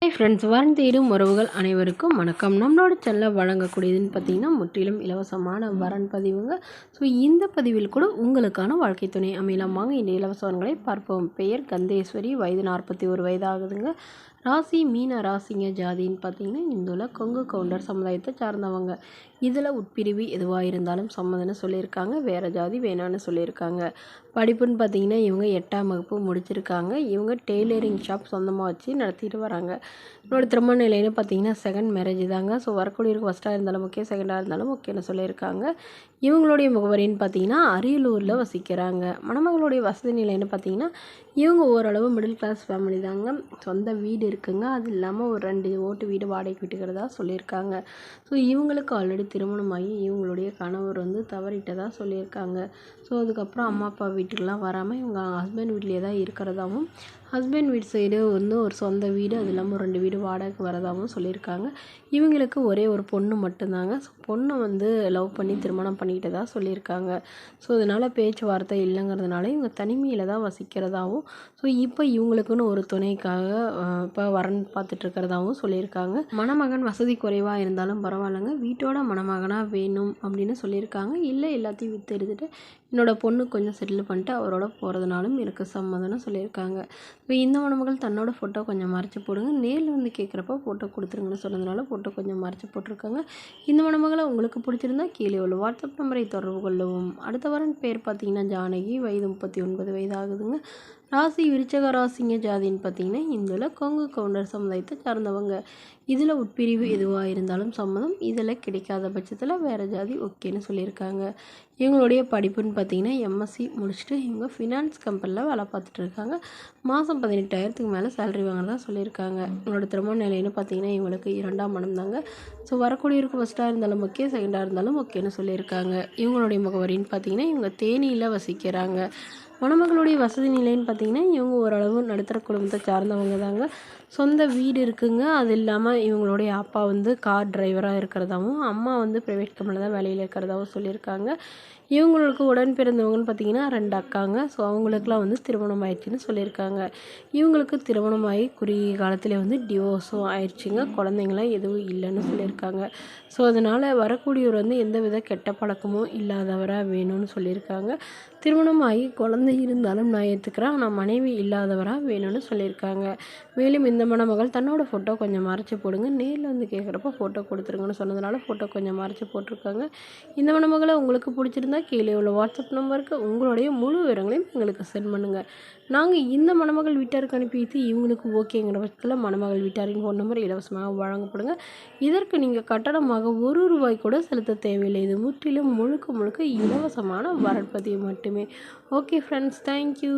Hi friends, வரன் தேடும் உறவுகள் அனைவருக்கும் வணக்கம். நம்மளோட சேனலில் வழங்கக்கூடியதுன்னு பார்த்தீங்கன்னா முற்றிலும் இலவசமான வரன் பதிவுங்க. ஸோ இந்த பதிவில் கூட உங்களுக்கான வாழ்க்கை துணை அமையலாம். வாங்க இந்த இலவச வரன்களை பார்ப்போம். பெயர் கந்தேஸ்வரி, வயது 41 வயது ஆகுதுங்க. ராசி மீன ராசிங்க. ஜாதின்னு பார்த்தீங்கன்னா இந்துல கொங்கு கவுண்டர் சமுதாயத்தை சார்ந்தவங்க. இதில் உட்பிரிவு எதுவாக இருந்தாலும் சம்மதம்னு சொல்லியிருக்காங்க. வேறு ஜாதி வேணான்னு சொல்லியிருக்காங்க. படிப்புன்னு பார்த்தீங்கன்னா இவங்க 8ஆம் வகுப்பு முடிச்சிருக்காங்க. இவங்க டெய்லரிங் ஷாப் சொந்தமாக வச்சு நடத்திட்டு வராங்க. என்னோட திருமண நிலைன்னு பார்த்தீங்கன்னா செகண்ட் மேரேஜ் தாங்க. ஸோ வரக்கூடியவருக்கு ஃபஸ்ட்டாக இருந்தாலும் ஓகே, செகண்டாக இருந்தாலும் ஓகேன்னு சொல்லியிருக்காங்க. இவங்களுடைய முகவரின்னு பார்த்தீங்கன்னா அரியலூரில் வசிக்கிறாங்க. மணமகளுடைய வசதி நிலைன்னு பார்த்தீங்கன்னா இவங்க ஓரளவு மிடில் கிளாஸ் ஃபேமிலி தாங்க. சொந்த வீடு இருக்குங்க. அது இல்லாமல் ஒரு 2 ஓட்டு வீடு வாடகைக்கு விட்டுக்கிறதா சொல்லியிருக்காங்க. ஸோ இவங்களுக்கு ஆல்ரெடி திருமணமாகி இவங்களுடைய கணவர் தவறிட்டதாக சொல்லியிருக்காங்க. ஸோ அதுக்கப்புறம் அம்மா அப்பா வீட்டுக்கெலாம் வராமல் இவங்க ஹஸ்பண்ட் வீட்லேயே தான் இருக்கிறதாகவும், ஹஸ்பண்ட் வீட்டு சைடு ஒரு சொந்த வீடு, அது இல்லாமல் 2 வீடு வாடகைக்கு வரதாகவும் சொல்லியிருக்காங்க. இவங்களுக்கு ஒரே ஒரு பொண்ணு மட்டும்தாங்க. ஸோ பொண்ணை லவ் பண்ணி திருமணம் பண்ணிக்கிட்டதா சொல்லியிருக்காங்க. ஸோ அதனால் பேச்சுவார்த்தை இல்லைங்கிறதுனால இவங்க தனிமையில் தான் வசிக்கிறதாகவும், ஸோ இப்போ இவங்களுக்குன்னு ஒரு துணைக்காக இப்போ வரன் பார்த்துட்ருக்கிறதாகவும் சொல்லியிருக்காங்க. மணமகன் வசதி குறைவாக இருந்தாலும் பரவாயில்லைங்க, வீட்டோட மணமகனாக வேணும் அப்படின்னு சொல்லியிருக்காங்க. இல்லை எல்லாத்தையும் விற்று எடுத்துகிட்டு என்னோடய பொண்ணு கொஞ்சம் செட்டில் பண்ணிட்டு அவரோட போகிறதுனாலும் எனக்கு சம்மதம்னு சொல்லியிருக்காங்க. இப்போ இந்த மணமகள் தன்னோட ஃபோட்டோ கொஞ்சம் மறைச்சி போடுங்க, நேரில் கேட்குறப்ப ஃபோட்டோ கொடுத்துருங்கன்னு சொன்னதுனால ஃபோட்டோ கொஞ்சம் மறைச்சி போட்டிருக்காங்க. இந்த மணமகளை உங்களுக்கு பிடிச்சிருந்தா கீழே உள்ள வாட்ஸ்அப் நம்பரை தொடர்பு கொள்ளவும். அடுத்த வரன் பேர் பார்த்தீங்கன்னா ஜானகி, வயது 39 வயது ஆகுதுங்க. ராசி விருச்சக ராசிங்க. ஜாதின்னு பார்த்தீங்கன்னா இந்துல கொங்கு கவுண்டர் சமுதாயத்தை சார்ந்தவங்க. இதில் உட்பிரிவு எதுவாக இருந்தாலும் சம்மதம். இதில் கிடைக்காத பட்சத்தில் வேறு ஜாதி ஓகேன்னு சொல்லியிருக்காங்க. இவங்களுடைய படிப்புன்னு பார்த்தீங்கன்னா எம்எஸ்சி முடிச்சுட்டு இவங்க ஃபினான்ஸ் கம்பெனியில் வேலை பார்த்துட்ருக்காங்க. மாதம் 18,000க்கு மேலே சேலரி வாங்குறதா சொல்லியிருக்காங்க. இவங்களோட திருமண நிலைன்னு பார்த்தீங்கன்னா இவங்களுக்கு 2ஆம் மனம் தாங்க. ஸோ வரக்கூடியவருக்கு ஃபஸ்ட்டாக இருந்தாலும் ஓகே, செகண்டாக இருந்தாலும் ஓகேன்னு சொல்லியிருக்காங்க. இவங்களுடைய முகவரின்னு பார்த்தீங்கன்னா இவங்க தேனியில் வசிக்கிறாங்க. மணமகளுடைய வசதி நிலைன்னு பார்த்தீங்கன்னா இவங்க ஓரளவு நடுத்தர குடும்பத்தை சார்ந்தவங்க தாங்க. சொந்த வீடு இருக்குங்க. அது இல்லாமல் இவங்களுடைய அப்பா கார் டிரைவராக இருக்கிறதாவும், அம்மா ப்ரைவேட் கம்பெனியில் தான் வேலையில் இருக்கிறதாவும் சொல்லியிருக்காங்க. இவங்களுக்கு உடன் பிறந்தவங்கன்னு பார்த்தீங்கன்னா 2 அக்காங்க. ஸோ அவங்களுக்குலாம் திருமணம் ஆயிடுச்சுன்னு சொல்லியிருக்காங்க. இவங்களுக்கு திருமணமாகி குறுகிய காலத்தில் டிவோர்ஸும் ஆயிடுச்சுங்க. குழந்தைங்களாம் எதுவும் இல்லைன்னு சொல்லியிருக்காங்க. ஸோ அதனால் வரக்கூடியவர் எந்த வித கெட்ட பழக்கமும் இல்லாதவராக வேணும்னு சொல்லியிருக்காங்க. திருமணமாகி குழந்தை இருந்தாலும் நான் ஏற்றுக்கிறேன், ஆனால் மனைவி இல்லாதவராக வேணும்னு சொல்லியிருக்காங்க. மேலும் இந்த மணமகள் தன்னோட ஃபோட்டோ கொஞ்சம் மறைச்சி போடுங்க, நேரில் கேட்குறப்ப ஃபோட்டோ கொடுத்துருங்கன்னு சொன்னதுனால ஃபோட்டோ கொஞ்சம் மறைச்சி போட்டிருக்காங்க. இந்த மணமகளை உங்களுக்கு பிடிச்சிருந்தா கீழே உள்ள வாட்ஸ்அப் நம்பருக்கு உங்களுடைய முழு விவரங்களையும் எங்களுக்கு சென்ட் பண்ணுங்கள். நாங்கள் இந்த மணமகள் வீட்டாருக்கு அனுப்பி வைத்து இவங்களுக்கு ஓகேங்கிற பட்சத்தில் மணமகள் வீட்டாரின் ஃபோன் நம்பர் இலவசமாக வழங்கப்படுங்க. இதற்கு நீங்கள் கட்டணமாக ₹1 கூட செலுத்த தேவையில்லை. இது முற்றிலும் முழுக்க இலவசமான வரன் பதிவு மட்டுமே. Okay friends, thank you.